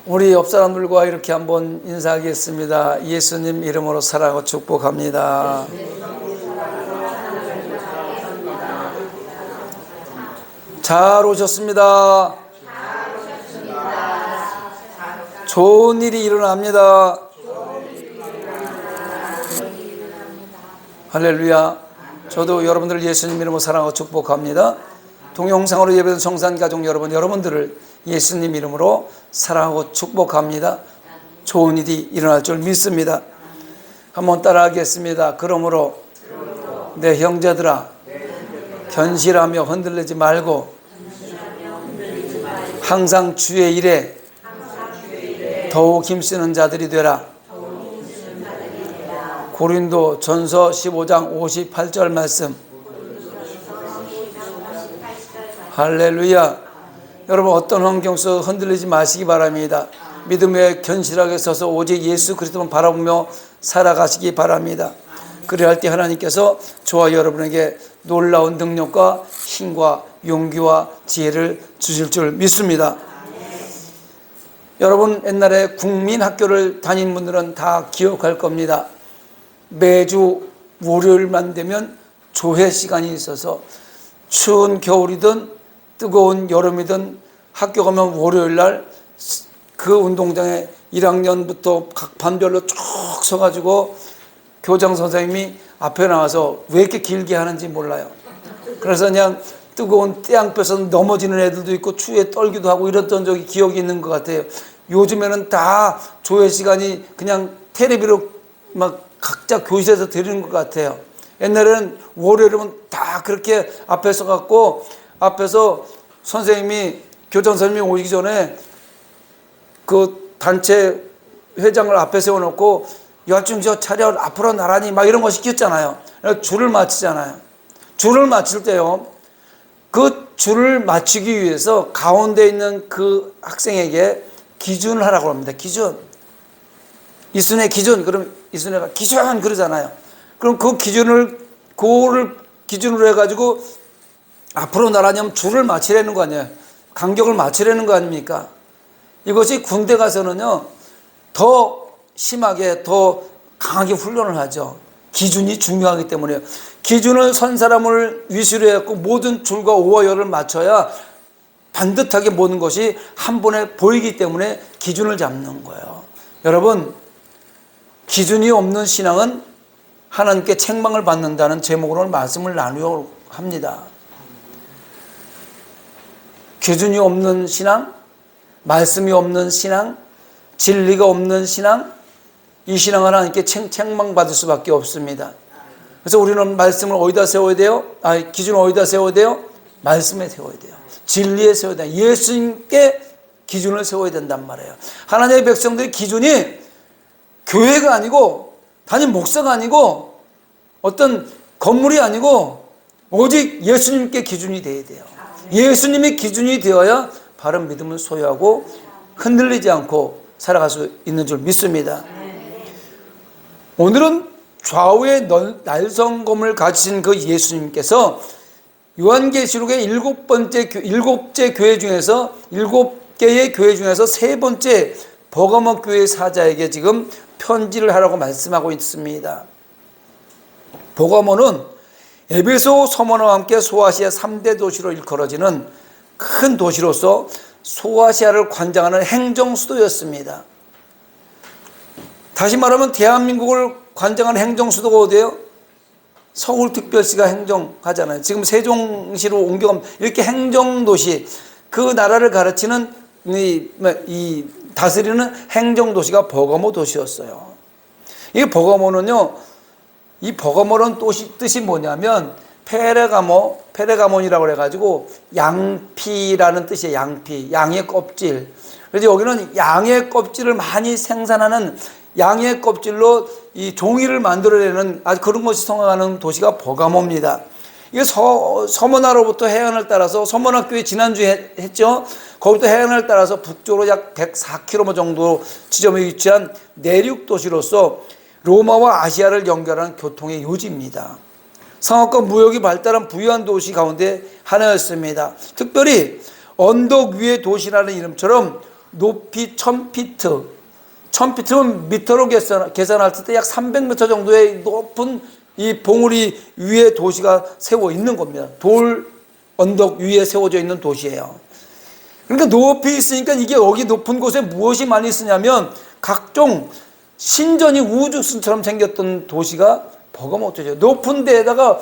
우리 옆 사람들과 이렇게 한번 인사하겠습니다. 예수님 이름으로 사랑하고 축복합니다. 잘 오셨습니다. 좋은 일이 일어납니다. 할렐루야. 저도 여러분들을 예수님 이름으로 사랑하고 축복합니다. 동영상으로 예배드리는 성산가족 여러분들을 예수님 이름으로 사랑하고 축복합니다. 좋은 일이 일어날 줄 믿습니다. 한번 따라하겠습니다. 그러므로 내 형제들아, 견실하며 흔들리지 말고 항상 주의 일에 더욱 힘쓰는 자들이 되라. 고린도 전서 15장 58절 말씀. 할렐루야. 여러분, 어떤 환경 속 흔들리지 마시기 바랍니다. 믿음에 견실하게 서서 오직 예수 그리스도만 바라보며 살아가시기 바랍니다. 그래야 할 때 하나님께서 저와 여러분에게 놀라운 능력과 힘과 용기와 지혜를 주실 줄 믿습니다. 여러분, 옛날에 국민학교를 다닌 분들은 다 기억할 겁니다. 매주 월요일만 되면 조회 시간이 있어서 추운 겨울이든 뜨거운 여름이든 학교 가면 월요일날 그 운동장에 1학년부터 각 반별로 쭉 서가지고 교장 선생님이 앞에 나와서 왜 이렇게 길게 하는지 몰라요. 그래서 그냥 뜨거운 태양볕에서 넘어지는 애들도 있고 추위에 떨기도 하고 이랬던 적이 기억이 있는 것 같아요. 요즘에는 다 조회 시간이 그냥 텔레비로 막 각자 교실에서 드리는 것 같아요. 옛날에는 월요일이면 다 그렇게 앞에 서갖고 앞에서 선생님이 교장 선생님이 오기 전에 그 단체 회장을 앞에 세워놓고 여중 저 차렷 앞으로 나란히 막 이런 거 시켰잖아요. 줄을 맞추잖아요. 줄을 맞출 때요, 그 줄을 맞추기 위해서 가운데 있는 그 학생에게 기준을 하라고 합니다. 기준. 이순의 기준. 그럼 이순애가 기준 그러잖아요. 그럼 그 기준을 그거를 기준으로 해가지고 앞으로 나란히 하면 줄을 맞추려는 거 아니에요. 간격을 맞추려는 거 아닙니까? 이것이 군대 가서는요, 더 심하게 더 강하게 훈련을 하죠. 기준이 중요하기 때문에요. 기준을 선 사람을 위시로 해갖고 모든 줄과 오와 열을 맞춰야 반듯하게 모든 것이 한 번에 보이기 때문에 기준을 잡는 거예요. 여러분, 기준이 없는 신앙은 하나님께 책망을 받는다는 제목으로 말씀을 나누려 합니다. 기준이 없는 신앙, 말씀이 없는 신앙, 진리가 없는 신앙, 이 신앙은 하나님께 책망받을 수밖에 없습니다. 그래서 우리는 말씀을 어디다 세워야 돼요? 기준을 어디다 세워야 돼요? 말씀에 세워야 돼요. 진리에 세워야 돼요. 예수님께 기준을 세워야 된단 말이에요. 하나님의 백성들의 기준이 교회가 아니고 단임 목사가 아니고 어떤 건물이 아니고 오직 예수님께 기준이 되어야 돼요. 예수님의 기준이 되어야 바른 믿음을 소유하고 흔들리지 않고 살아갈 수 있는 줄 믿습니다. 오늘은 좌우의 날성검을 가지신 그 예수님께서 요한계시록의 일곱 교회 중에서 7개의 교회 중에서 3번째 버가모 교회 사자에게 지금 편지를 하라고 말씀하고 있습니다. 버가모는 에베소 서머나와 함께 소아시아 3대 도시로 일컬어지는 큰 도시로서 소아시아를 관장하는 행정수도였습니다. 다시 말하면 대한민국을 관장하는 행정수도가 어디예요? 서울특별시가 행정하잖아요. 지금 세종시로 옮겨가면 이렇게 행정도시, 그 나라를 가르치는 이 다스리는 행정도시가 버가모 도시였어요. 이 버가모는요, 이 버가모는 뜻이 뭐냐면 페레가몬이라고 해가지고 양피라는 뜻이에요. 양피, 양의 껍질. 그래서 여기는 양의 껍질을 많이 생산하는, 양의 껍질로 이 종이를 만들어내는 아주 그런 것이 성행하는 도시가 버가모입니다. 이게 서머나로부터 해안을 따라서, 서머나교회 지난주에 했죠. 거기부터 해안을 따라서 북쪽으로 약 104km 정도 지점에 위치한 내륙 도시로서 로마와 아시아를 연결하는 교통의 요지입니다. 상업과 무역이 발달한 부유한 도시 가운데 하나였습니다. 특별히 언덕 위의 도시라는 이름처럼 높이 1000피트, 1000피트면 미터로 계산할 때 약 300m 정도의 높은 이 봉우리 위에 도시가 세워 있는 겁니다. 돌 언덕 위에 세워져 있는 도시예요. 그러니까 높이 있으니까 이게 여기 높은 곳에 무엇이 많이 쓰냐면 각종 신전이 우주선처럼 생겼던 도시가 버가모트죠. 높은 데에다가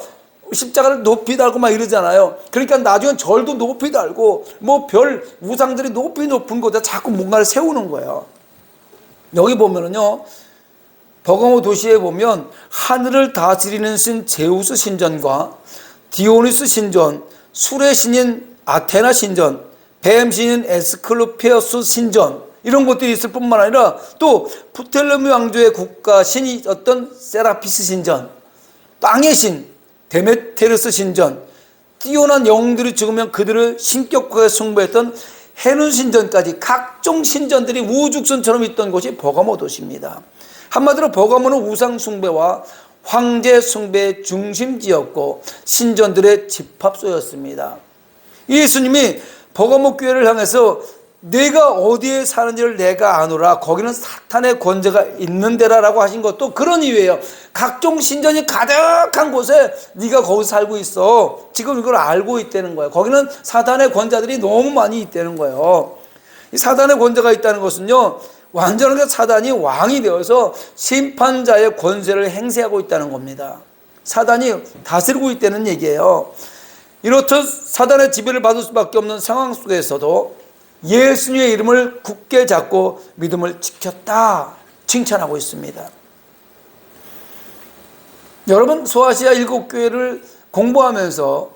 십자가를 높이 달고 막 이러잖아요. 그러니까 나중엔 절도 높이 달고 뭐 별 우상들이 높이 높은 곳에 자꾸 뭔가를 세우는 거예요. 여기 보면은요, 버가모 도시에 보면 하늘을 다스리는 신 제우스 신전과 디오니스 신전, 술의 신인 아테나 신전, 뱀 신인 에스클로피어스 신전, 이런 것들이 있을 뿐만 아니라 또 프텔레미 왕조의 국가 신이었던 세라피스 신전, 땅의 신 데메테르스 신전, 뛰어난 영웅들이 죽으면 그들을 신격하게 숭배했던 헤눈 신전까지 각종 신전들이 우죽선처럼 있던 곳이 버가모 도시입니다. 한마디로 버가모는 우상 숭배와 황제 숭배의 중심지였고 신전들의 집합소였습니다. 예수님이 버가모 교회를 향해서 내가 어디에 사는지를 내가 아노라, 거기는 사탄의 권세가 있는 데라라고 하신 것도 그런 이유예요. 각종 신전이 가득한 곳에 네가 거기 살고 있어. 지금 이걸 알고 있다는 거예요. 거기는 사탄의 권자들이 너무 많이 있다는 거예요. 이 사탄의 권세가 있다는 것은요, 완전하게 사단이 왕이 되어서 심판자의 권세를 행사하고 있다는 겁니다. 사단이 다스리고 있다는 얘기예요. 이렇듯 사단의 지배를 받을 수밖에 없는 상황 속에서도 예수님의 이름을 굳게 잡고 믿음을 지켰다 칭찬하고 있습니다. 여러분, 소아시아 7교회를 공부하면서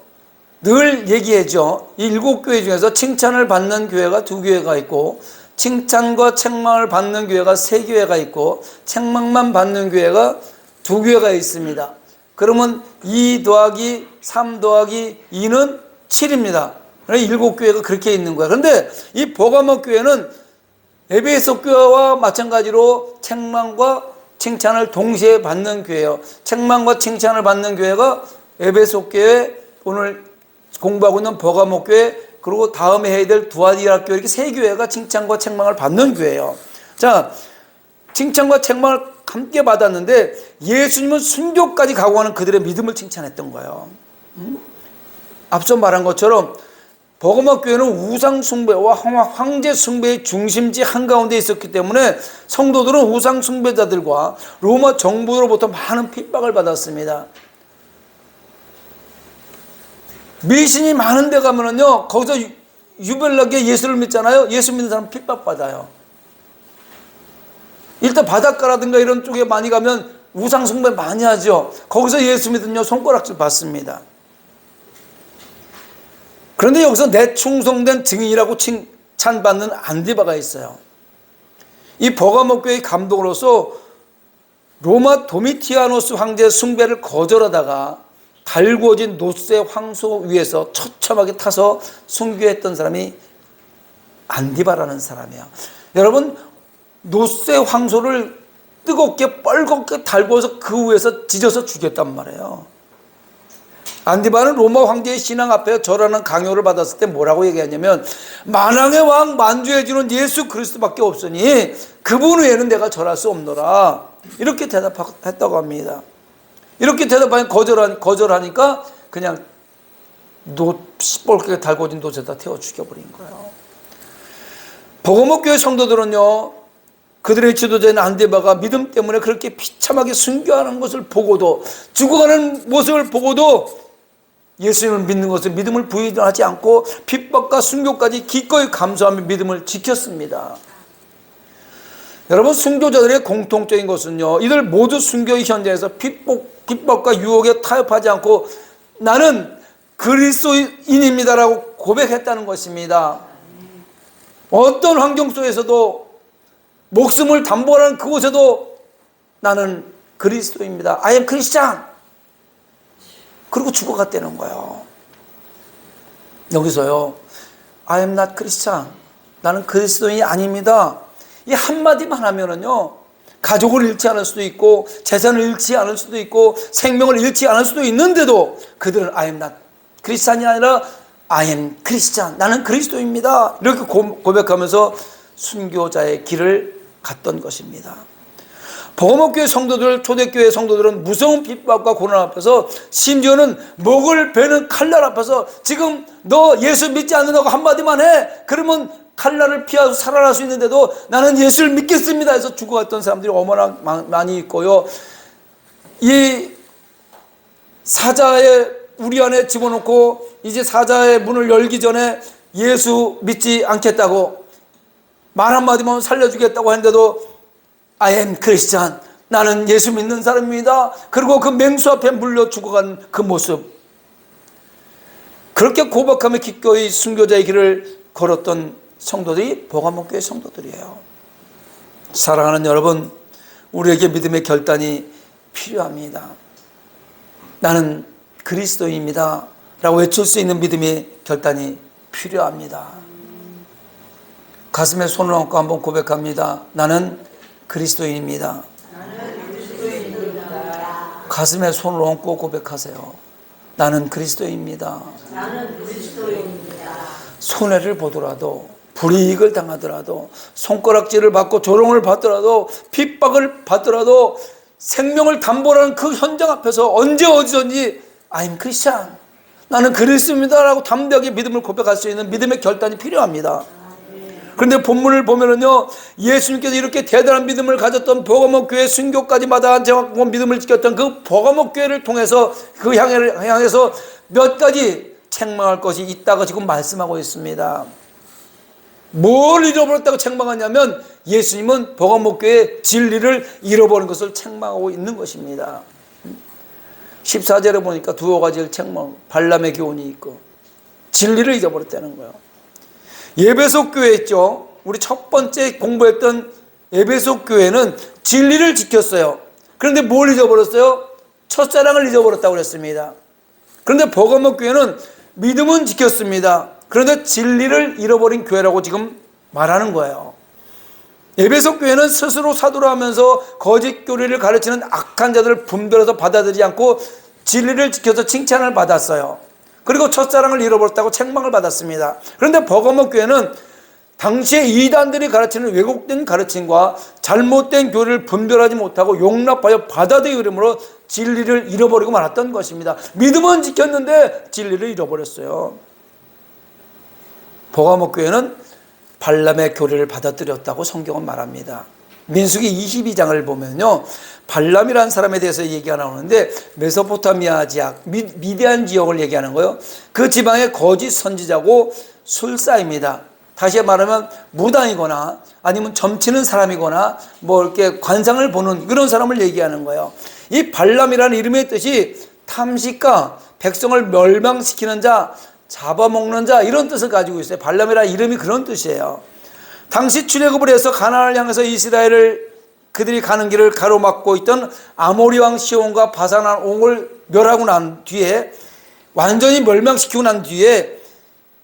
늘 얘기했죠. 이 7교회 중에서 칭찬을 받는 교회가 2교회가 있고 칭찬과 책망을 받는 교회가 3교회가 있고 책망만 받는 교회가 2교회가 있습니다. 그러면 2 더하기 3 더하기 2는 7입니다. 7교회가 그렇게 있는 거야. 그런데 이 버가모 교회는 에베소 교회와 마찬가지로 책망과 칭찬을 동시에 받는 교회예요. 책망과 칭찬을 받는 교회가 에베소 교회, 오늘 공부하고 있는 버가모 교회, 그리고 다음에 해야 될 두아디라 교회, 이렇게 3교회가 칭찬과 책망을 받는 교회예요. 자, 칭찬과 책망을 함께 받았는데 예수님은 순교까지 각오하는 그들의 믿음을 칭찬했던 거예요. 앞서 말한 것처럼 버가모 교회는 우상 숭배와 황제 숭배의 중심지 한가운데 있었기 때문에 성도들은 우상 숭배자들과 로마 정부로부터 많은 핍박을 받았습니다. 미신이 많은 데 가면은요, 거기서 유별나게 예수를 믿잖아요. 예수 믿는 사람 핍박받아요. 일단 바닷가라든가 이런 쪽에 많이 가면 우상 숭배 많이 하죠. 거기서 예수 믿으면 손가락질 받습니다. 그런데 여기서 내충성된 증인이라고 칭찬받는 안디바가 있어요. 이 버가모 교회의 감독으로서 로마 도미티아노스 황제의 숭배를 거절하다가 달구어진 노세 황소 위에서 처참하게 타서 순교했던 사람이 안디바라는 사람이에요. 여러분, 노세 황소를 뜨겁게 뻘겋게 달구어서 그 위에서 찢어서 죽였단 말이에요. 안디바는 로마 황제의 신앙 앞에 절하는 강요를 받았을 때 뭐라고 얘기하냐면, 만왕의 왕 만주해 주는 예수 그리스도밖에 없으니 그분 외에는 내가 절할 수 없노라, 이렇게 대답했다고 합니다. 이렇게 대답하니 거절하니까 그냥 시뻘겋게 달궈진 돛에다 태워 죽여버린 거예요. 버가모 교회 성도들은요, 그들의 지도자인 안디바가 믿음 때문에 그렇게 비참하게 순교하는 것을 보고도, 죽어가는 모습을 보고도 예수님을 믿는 것을 믿음을 부인하지 않고 핍박과 순교까지 기꺼이 감수하며 믿음을 지켰습니다. 여러분, 순교자들의 공통적인 것은요, 이들 모두 순교의 현장에서 핍박과 유혹에 타협하지 않고 나는 그리스도인입니다라고 고백했다는 것입니다. 어떤 환경 속에서도, 목숨을 담보하는 그곳에도 나는 그리스도입니다, I am Christian, 그리고 죽어갔다는 거예요. 여기서요, I am not Christian, 나는 그리스도인이 아닙니다, 이 한마디만 하면은요, 가족을 잃지 않을 수도 있고 재산을 잃지 않을 수도 있고 생명을 잃지 않을 수도 있는데도 그들은 I am not Christian이 아니라 I am Christian, 나는 그리스도입니다, 이렇게 고백하면서 순교자의 길을 갔던 것입니다. 복음교회 성도들, 초대교회 성도들은 무서운 핍박과 고난 앞에서, 심지어는 목을 베는 칼날 앞에서 지금 너 예수 믿지 않는다고 한마디만 해, 그러면 칼날을 피하고 살아날 수 있는데도 나는 예수를 믿겠습니다 해서 죽어갔던 사람들이 얼마나 많이 있고요. 이 사자의 우리 안에 집어넣고 이제 사자의 문을 열기 전에 예수 믿지 않겠다고 말 한마디만 살려주겠다고 했는데도 I am Christian, 나는 예수 믿는 사람입니다. 그리고 그 맹수 앞에 물려 죽어간 그 모습, 그렇게 고백하며 기꺼이 순교자의 길을 걸었던 성도들이 복음교회 성도들이에요. 사랑하는 여러분, 우리에게 믿음의 결단이 필요합니다. 나는 그리스도인입니다 라고 외칠 수 있는 믿음의 결단이 필요합니다. 가슴에 손을 얹고 한번 고백합니다. 나는 그리스도인입니다. 가슴에 손을 얹고 고백하세요. 나는 그리스도인입니다. 손해를 보더라도, 불이익을 당하더라도, 손가락질을 받고 조롱을 받더라도, 핍박을 받더라도, 생명을 담보라는 그 현장 앞에서 언제 어디든지 I'm Christian, 나는 그리스도입니다 라고 담대하게 믿음을 고백할 수 있는 믿음의 결단이 필요합니다. 그런데 본문을 보면은요, 예수님께서 이렇게 대단한 믿음을 가졌던 버가모 교회 순교까지 마다한 정확한 믿음을 지켰던 그 버가모 교회를 통해서 그 향해서 몇 가지 책망할 것이 있다고 지금 말씀하고 있습니다. 뭘 잃어버렸다고 책망하냐면 예수님은 버가모 교회의 진리를 잃어버린 것을 책망하고 있는 것입니다. 14절에 보니까 두어 가지를 책망, 발람의 교훈이 있고 진리를 잊어버렸다는 거예요. 에베소 교회 있죠. 우리 첫 번째 공부했던 에베소 교회는 진리를 지켰어요. 그런데 뭘 잊어버렸어요? 첫사랑을 잊어버렸다고 그랬습니다. 그런데 버가모 교회는 믿음은 지켰습니다. 그런데 진리를 잃어버린 교회라고 지금 말하는 거예요. 에베소 교회는 스스로 사도라 하면서 거짓 교리를 가르치는 악한 자들을 분별해서 받아들이지 않고 진리를 지켜서 칭찬을 받았어요. 그리고 첫사랑을 잃어버렸다고 책망을 받았습니다. 그런데 버가모 교회는 당시에 이단들이 가르치는 왜곡된 가르침과 잘못된 교리를 분별하지 못하고 용납하여 받아들이므로 진리를 잃어버리고 말았던 것입니다. 믿음은 지켰는데 진리를 잃어버렸어요. 버가모 교회는 발람의 교리를 받아들였다고 성경은 말합니다. 민수기 22장을 보면요, 발람이라는 사람에 대해서 얘기가 나오는데 메소포타미아 지역, 미디안 지역을 얘기하는 거예요. 그 지방의 거짓 선지자고 술사입니다. 다시 말하면 무당이거나 아니면 점치는 사람이거나 뭐 이렇게 관상을 보는 그런 사람을 얘기하는 거예요. 이 발람이라는 이름의 뜻이 탐식가, 백성을 멸망시키는 자, 잡아먹는 자, 이런 뜻을 가지고 있어요. 발람이라는 이름이 그런 뜻이에요. 당시 출애굽을 해서 가나안을 향해서 이스라엘을 그들이 가는 길을 가로막고 있던 아모리 왕 시온과 바산 왕 옹을 멸하고 난 뒤에, 완전히 멸망시키고 난 뒤에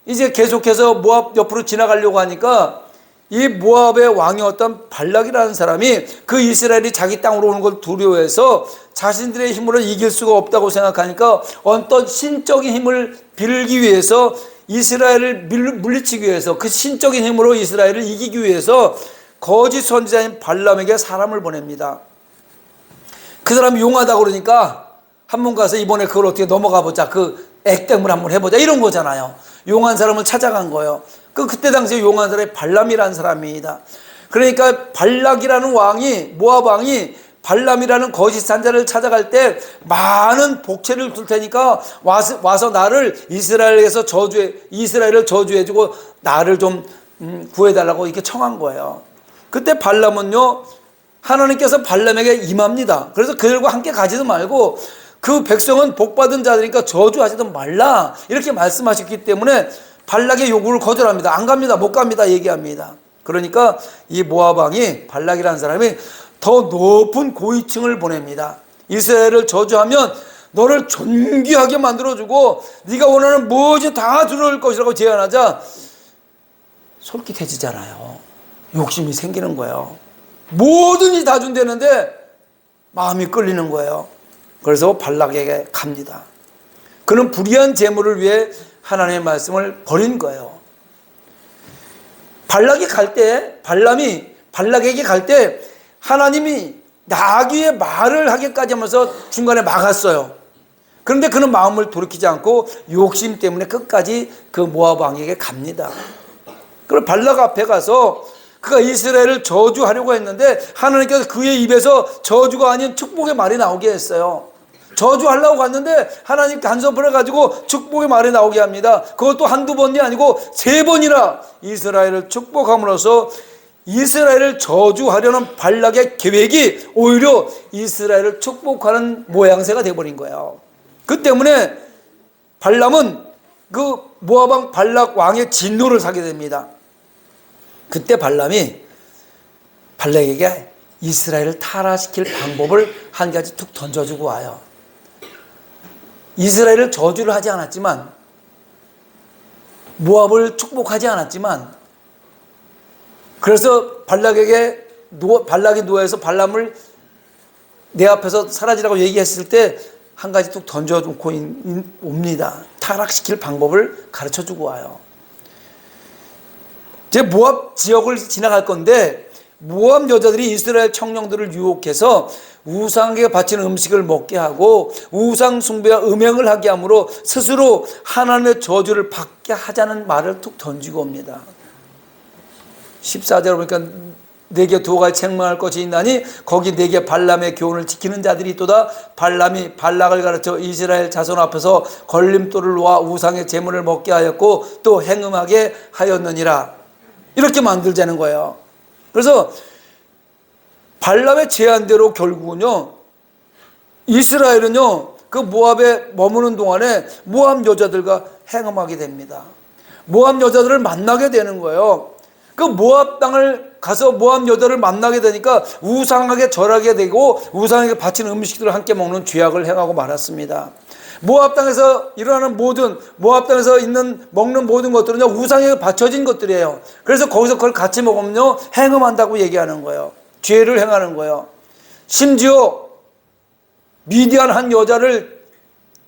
이제 계속해서 모압 옆으로 지나가려고 하니까 이 모압의 왕이었던 발락이라는 사람이 그 이스라엘이 자기 땅으로 오는 걸 두려워해서 자신들의 힘으로 이길 수가 없다고 생각하니까 어떤 신적인 힘을 빌기 위해서 이스라엘을 물리치기 위해서, 그 신적인 힘으로 이스라엘을 이기기 위해서 거짓 선지자인 발람에게 사람을 보냅니다. 그 사람이 용하다 그러니까 한번 가서 이번에 그걸 어떻게 넘어가 보자, 그 액땜을 한번 해보자, 이런 거잖아요. 용한 사람을 찾아간 거예요. 그때 당시에 용한 사람이 발람이라는 사람입니다. 그러니까 발락이라는 왕이, 모압 왕이 발람이라는 거짓 산자를 찾아갈 때 많은 복채를 줄 테니까 와서 나를 이스라엘을 저주해주고 나를 좀 구해달라고 이렇게 청한 거예요. 그때 발람은요, 하나님께서 발람에게 임합니다. 그래서 그들과 함께 가지도 말고 그 백성은 복받은 자들이니까 저주하지도 말라, 이렇게 말씀하셨기 때문에 발락의 요구를 거절합니다. 안 갑니다, 못 갑니다 얘기합니다. 그러니까 이 모압 왕이, 발락이라는 사람이 더 높은 고위층을 보냅니다. 이스라엘을 저주하면 너를 존귀하게 만들어주고 네가 원하는 무엇이 다 들어올 것이라고 제안하자 솔깃해지잖아요. 욕심이 생기는 거예요. 뭐든지 다 준다는데 마음이 끌리는 거예요. 그래서 발락에게 갑니다. 그는 불의한 재물을 위해 하나님의 말씀을 버린 거예요. 발람이 발락에게 갈 때 하나님이 나귀의 말을 하게까지 하면서 중간에 막았어요. 그런데 그는 마음을 돌이키지 않고 욕심 때문에 끝까지 그 모압 왕에게 갑니다. 그리고 발락 앞에 가서 그가 이스라엘을 저주하려고 했는데 하나님께서 그의 입에서 저주가 아닌 축복의 말이 나오게 했어요. 저주하려고 갔는데 하나님 간섭을 해가지고 축복의 말이 나오게 합니다. 그것도 한두 번이 아니고 3번이나 이스라엘을 축복함으로써 이스라엘을 저주하려는 발락의 계획이 오히려 이스라엘을 축복하는 모양새가 되어버린 거예요. 그 때문에 발람은 그 모압 왕 발락 왕의 진노를 사게 됩니다. 그때 발람이 발락에게 이스라엘을 타락시킬 방법을 한 가지 툭 던져주고 와요. 이스라엘을 저주를 하지 않았지만, 모압을 축복하지 않았지만, 그래서 발락이 노예해서 발람을 내 앞에서 사라지라고 얘기했을 때 한 가지 뚝 던져놓고 옵니다. 타락시킬 방법을 가르쳐주고 와요. 이제 모압 지역을 지나갈 건데 모압 여자들이 이스라엘 청년들을 유혹해서 우상에게 바치는 음식을 먹게 하고 우상 숭배와 음행을 하게 함으로 스스로 하나님의 저주를 받게 하자는 말을 툭 던지고 옵니다. 14절에 보니까 내게 두 가지 책망할 것이 있나니 거기 내게 발람의 교훈을 지키는 자들이 있도다. 발람이 발락을 가르쳐 이스라엘 자손 앞에서 걸림돌을 놓아 우상의 제물을 먹게 하였고 또 행음하게 하였느니라. 이렇게 만들자는 거예요. 그래서 발람의 제안대로 결국은요, 이스라엘은요 그 모압에 머무는 동안에 모압 여자들과 행음하게 됩니다. 모압 여자들을 만나게 되는 거예요. 그 모압 땅을 가서 모압 여자를 만나게 되니까 우상에게 절하게 되고 우상에게 바치는 음식들을 함께 먹는 죄악을 행하고 말았습니다. 모압 땅에서 일어나는 모압 땅에서 먹는 모든 것들은요 우상에게 바쳐진 것들이에요. 그래서 거기서 그걸 같이 먹으면요 행음한다고 얘기하는 거예요. 죄를 행하는 거예요. 심지어 미디안 한 여자를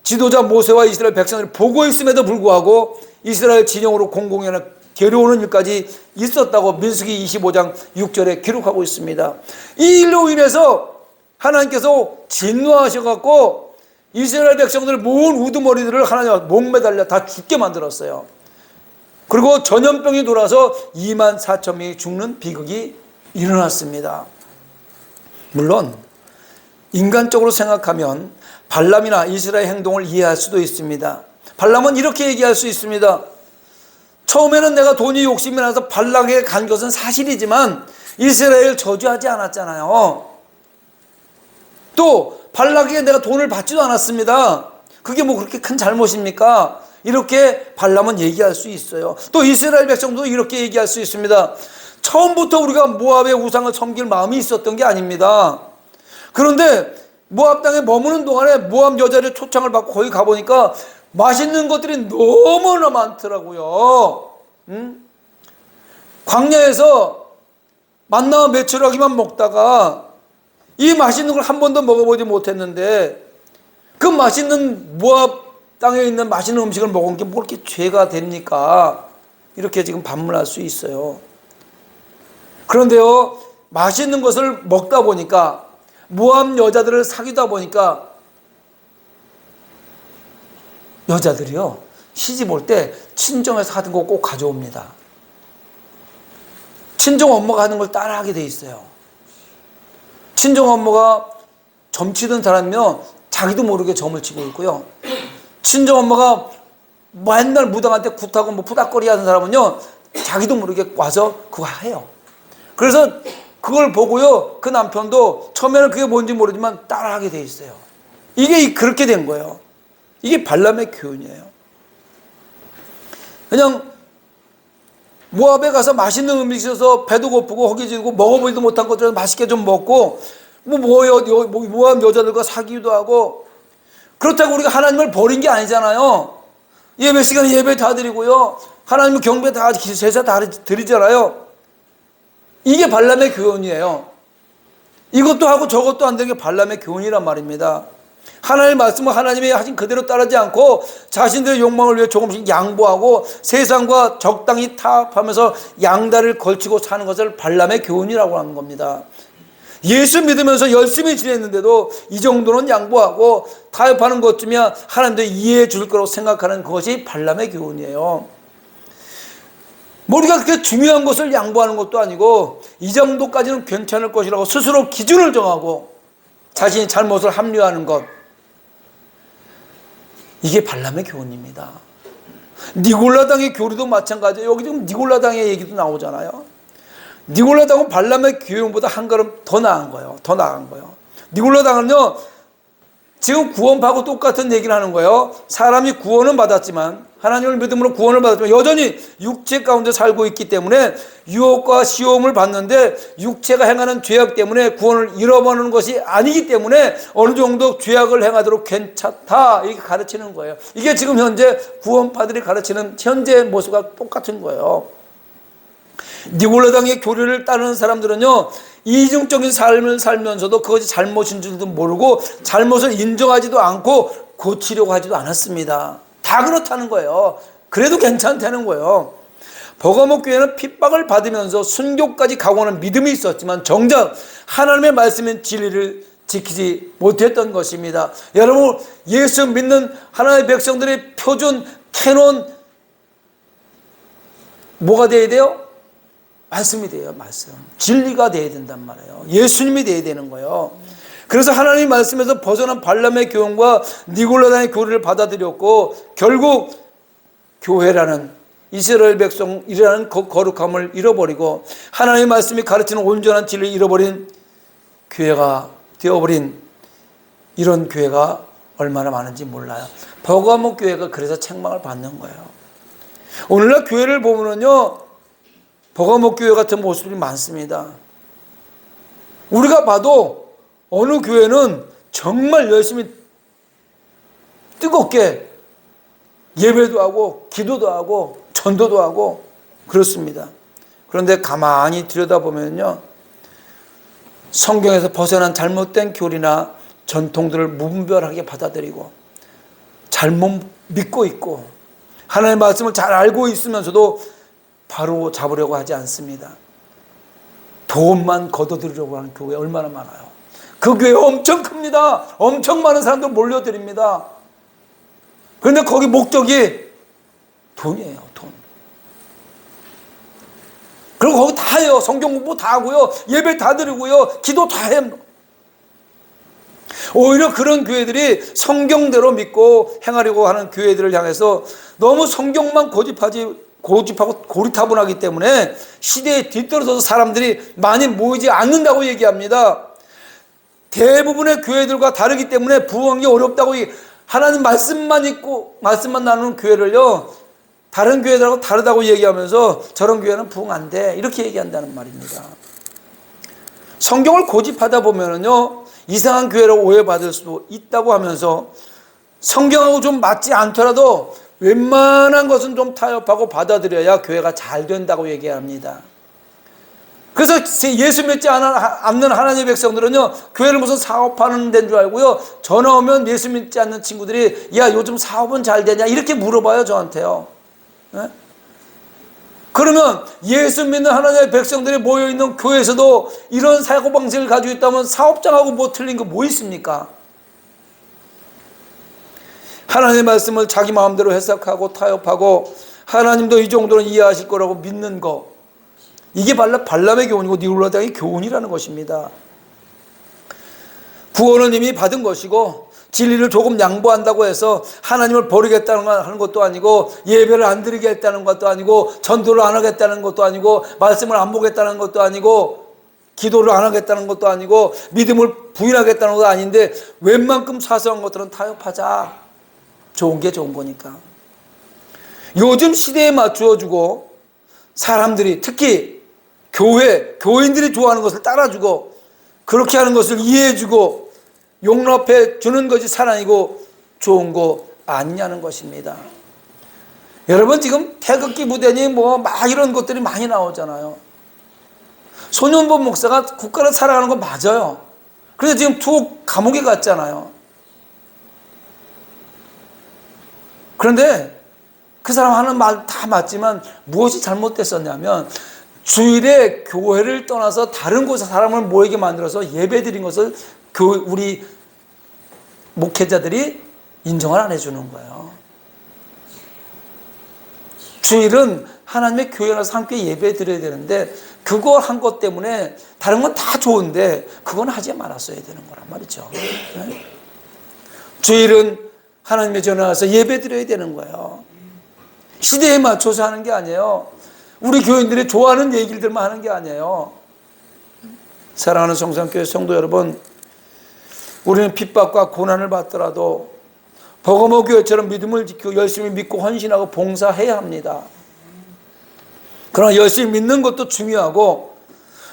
지도자 모세와 이스라엘 백성들이 보고 있음에도 불구하고 이스라엘 진영으로 공공연히 데려오는 일까지 있었다고 민수기 25장 6절에 기록하고 있습니다. 이 일로 인해서 하나님께서 진노하셔갖고 이스라엘 백성들 모은 우두머리들을 하나님 목매달려 다 죽게 만들었어요. 그리고 전염병이 돌아서 2만 4천 명이 죽는 비극이 일어났습니다. 물론 인간적으로 생각하면 발람이나 이스라엘 행동을 이해할 수도 있습니다. 발람은 이렇게 얘기할 수 있습니다. 처음에는 내가 돈이 욕심이 나서 발락에게 간 것은 사실이지만 이스라엘을 저주하지 않았잖아요. 또 발락에게 내가 돈을 받지도 않았습니다. 그게 뭐 그렇게 큰 잘못입니까? 이렇게 발람은 얘기할 수 있어요. 또 이스라엘 백성도 이렇게 얘기할 수 있습니다. 처음부터 우리가 모압의 우상을 섬길 마음이 있었던 게 아닙니다. 그런데 모압 땅에 머무는 동안에 모압 여자를 초청을 받고 거기 가보니까 맛있는 것들이 너무나 많더라고요. 광야에서 만나와 메추라기만 먹다가 이 맛있는 걸 한 번도 먹어보지 못했는데 그 맛있는 모압 땅에 있는 맛있는 음식을 먹은 게 뭐 이렇게 죄가 됩니까? 이렇게 지금 반문할 수 있어요. 그런데요, 맛있는 것을 먹다 보니까 모압 여자들을 사귀다 보니까 여자들이요 시집 올 때 친정에서 하던 거 꼭 가져옵니다. 친정 엄마가 하는 걸 따라하게 돼 있어요. 친정 엄마가 점치던 사람이면 자기도 모르게 점을 치고 있고요. 친정 엄마가 맨날 무당한테 굿하고 뭐 푸닥거리 하는 사람은요 자기도 모르게 와서 그거 해요. 그래서 그걸 보고요 그 남편도 처음에는 그게 뭔지 모르지만 따라하게 돼 있어요. 이게 그렇게 된 거예요. 이게 발람의 교훈이에요. 그냥 모압에 가서 맛있는 음식 있어서 배도 고프고 허기지고 먹어보지도 못한 것들을 맛있게 좀 먹고 모압 여자들과 사귀기도 하고 그렇다고 우리가 하나님을 버린 게 아니잖아요. 예배 시간에 예배 다 드리고요. 하나님의 경배 다 제사 다 드리잖아요. 이게 발람의 교훈이에요. 이것도 하고 저것도 안 되는 게 발람의 교훈이란 말입니다. 하나님의 말씀을 하나님이 하신 그대로 따르지 않고 자신들의 욕망을 위해 조금씩 양보하고 세상과 적당히 타협하면서 양다리를 걸치고 사는 것을 발람의 교훈이라고 하는 겁니다. 예수 믿으면서 열심히 지냈는데도 이 정도는 양보하고 타협하는 것쯤이야 하나님도 이해해 줄 거라고 생각하는 그것이 발람의 교훈이에요. 우리가 그렇게 중요한 것을 양보하는 것도 아니고 이 정도까지는 괜찮을 것이라고 스스로 기준을 정하고 자신이 잘못을 합리화하는 것, 이게 발람의 교훈입니다. 니골라당의 교리도 마찬가지예요. 여기 지금 니골라당의 얘기도 나오잖아요. 니골라당은 발람의 교훈보다 한 걸음 더 나은 거예요. 더 나은 거예요. 니골라당은요, 지금 구원하고 똑같은 얘기를 하는 거예요. 사람이 구원은 받았지만, 하나님을 믿음으로 구원을 받았지만 여전히 육체 가운데 살고 있기 때문에 유혹과 시험을 받는데 육체가 행하는 죄악 때문에 구원을 잃어버리는 것이 아니기 때문에 어느 정도 죄악을 행하도록 괜찮다, 이렇게 가르치는 거예요. 이게 지금 현재 구원파들이 가르치는 현재 모습과 똑같은 거예요. 니골라당의 교리를 따르는 사람들은요, 이중적인 삶을 살면서도 그것이 잘못인 줄도 모르고 잘못을 인정하지도 않고 고치려고 하지도 않았습니다. 다 그렇다는 거예요. 그래도 괜찮다는 거예요. 버가목 교회는 핍박을 받으면서 순교까지 각오하는 믿음이 있었지만 정작 하나님의 말씀인 진리를 지키지 못했던 것입니다. 여러분, 예수 믿는 하나님의 백성들의 표준 캐논 뭐가 돼야 돼요? 말씀이 돼요. 말씀. 진리가 돼야 된단 말이에요. 예수님이 돼야 되는 거예요. 그래서 하나님 말씀에서 벗어난 발람의 교훈과 니골라당의 교리를 받아들였고 결국 교회라는 이스라엘 백성이라는 거룩함을 잃어버리고 하나님의 말씀이 가르치는 온전한 진리를 잃어버린 교회가 되어버린 이런 교회가 얼마나 많은지 몰라요. 버가목 교회가 그래서 책망을 받는 거예요. 오늘날 교회를 보면요, 버가목 교회 같은 모습이 많습니다. 우리가 봐도 어느 교회는 정말 열심히 뜨겁게 예배도 하고 기도도 하고 전도도 하고 그렇습니다. 그런데 가만히 들여다보면요, 성경에서 벗어난 잘못된 교리나 전통들을 무분별하게 받아들이고 잘못 믿고 있고 하나님의 말씀을 잘 알고 있으면서도 바로 잡으려고 하지 않습니다. 돈만 걷어들이려고 하는 교회 얼마나 많아요. 그 교회 엄청 큽니다. 엄청 많은 사람들 몰려드립니다. 그런데 거기 목적이 돈이에요. 돈. 그리고 거기 다 해요. 성경 공부 다 하고요, 예배 다 드리고요, 기도 다 해요. 오히려 그런 교회들이 성경대로 믿고 행하려고 하는 교회들을 향해서 너무 성경만 고집하고 고리타분하기 때문에 시대에 뒤떨어져서 사람들이 많이 모이지 않는다고 얘기합니다. 대부분의 교회들과 다르기 때문에 부흥하기 어렵다고, 하나님 말씀만 있고 말씀만 나누는 교회를요, 다른 교회들하고 다르다고 얘기하면서 저런 교회는 부흥 안 돼, 이렇게 얘기한다는 말입니다. 성경을 고집하다 보면은요, 이상한 교회로 오해받을 수도 있다고 하면서 성경하고 좀 맞지 않더라도 웬만한 것은 좀 타협하고 받아들여야 교회가 잘 된다고 얘기합니다. 그래서 예수 믿지 않는 하나님의 백성들은요, 교회를 무슨 사업하는 데인 줄 알고요, 전화 오면 예수 믿지 않는 친구들이 야, 요즘 사업은 잘 되냐 이렇게 물어봐요, 저한테요. 네? 그러면 예수 믿는 하나님의 백성들이 모여있는 교회에서도 이런 사고방식을 가지고 있다면 사업장하고 뭐 틀린 거 뭐 있습니까? 하나님의 말씀을 자기 마음대로 해석하고 타협하고 하나님도 이 정도는 이해하실 거라고 믿는 거, 이게 발람의 교훈이고 니골라당의 교훈이라는 것입니다. 구원은 이미 받은 것이고 진리를 조금 양보한다고 해서 하나님을 버리겠다는 것도 아니고 예배를 안 드리겠다는 것도 아니고 전도를 안 하겠다는 것도 아니고 말씀을 안 보겠다는 것도 아니고 기도를 안 하겠다는 것도 아니고 믿음을 부인하겠다는 것도 아닌데 웬만큼 사소한 것들은 타협하자. 좋은 게 좋은 거니까. 요즘 시대에 맞추어주고 사람들이, 특히 교인들이 좋아하는 것을 따라주고 그렇게 하는 것을 이해해주고 용납해 주는 것이 사랑이고 좋은 거 아니냐는 것입니다. 여러분, 지금 태극기 부대니 뭐 막 이런 것들이 많이 나오잖아요. 손윤보 목사가 국가를 사랑하는 거 맞아요. 그래서 지금 투옥 감옥에 갔잖아요. 그런데 그 사람 하는 말 다 맞지만 무엇이 잘못됐었냐면 주일에 교회를 떠나서 다른 곳에 사람을 모이게 만들어서 예배드린 것을 우리 목회자들이 인정을 안 해주는 거예요. 주일은 하나님의 교회라서 함께 예배 드려야 되는데 그거 한 것 때문에 다른 건 다 좋은데 그건 하지 말았어야 되는 거란 말이죠. 네? 주일은 하나님의 전에 와서 예배 드려야 되는 거예요. 시대에 맞춰서 하는 게 아니에요. 우리 교인들이 좋아하는 얘기들만 하는 게 아니에요. 사랑하는 성산교회 성도 여러분, 우리는 핍박과 고난을 받더라도 버거모 교회처럼 믿음을 지키고 열심히 믿고 헌신하고 봉사해야 합니다. 그러나 열심히 믿는 것도 중요하고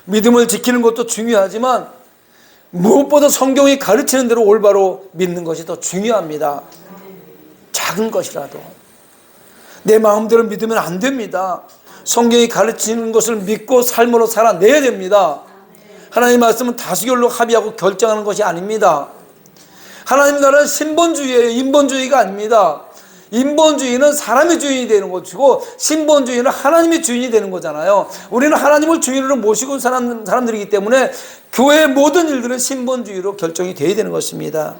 믿음을 지키는 것도 중요하지만 무엇보다 성경이 가르치는 대로 올바로 믿는 것이 더 중요합니다. 작은 것이라도 내 마음대로 믿으면 안 됩니다. 성경이 가르치는 것을 믿고 삶으로 살아내야 됩니다. 하나님의 말씀은 다수결로 합의하고 결정하는 것이 아닙니다. 하나님 나라는 신본주의예요. 인본주의가 아닙니다. 인본주의는 사람이 주인이 되는 것이고 신본주의는 하나님이 주인이 되는 거잖아요. 우리는 하나님을 주인으로 모시고 사는 사람들이기 때문에 교회의 모든 일들은 신본주의로 결정이 되어야 되는 것입니다.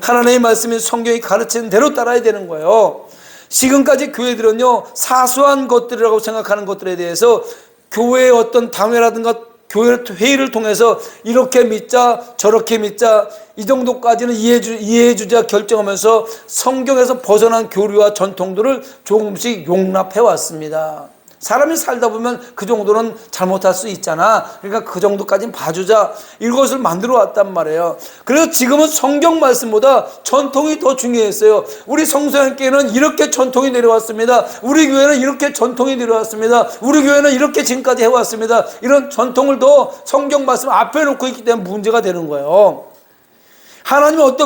하나님의 말씀이 성경이 가르치는 대로 따라야 되는 거예요. 지금까지 교회들은요, 사소한 것들이라고 생각하는 것들에 대해서 교회의 어떤 당회라든가 교회 회의를 통해서 이렇게 믿자 저렇게 믿자 이 정도까지는 이해해주자 결정하면서 성경에서 벗어난 교리와 전통들을 조금씩 용납해 왔습니다. 사람이 살다 보면 그 정도는 잘못할 수 있잖아. 그러니까 그 정도까지는 봐주자. 이것을 만들어 왔단 말이에요. 그래서 지금은 성경 말씀보다 전통이 더 중요했어요. 우리 성서학교에는 이렇게 전통이 내려왔습니다. 우리 교회는 이렇게 전통이 내려왔습니다. 우리 교회는 이렇게 지금까지 해왔습니다. 이런 전통을 더 성경 말씀 앞에 놓고 있기 때문에 문제가 되는 거예요. 하나님은 어떤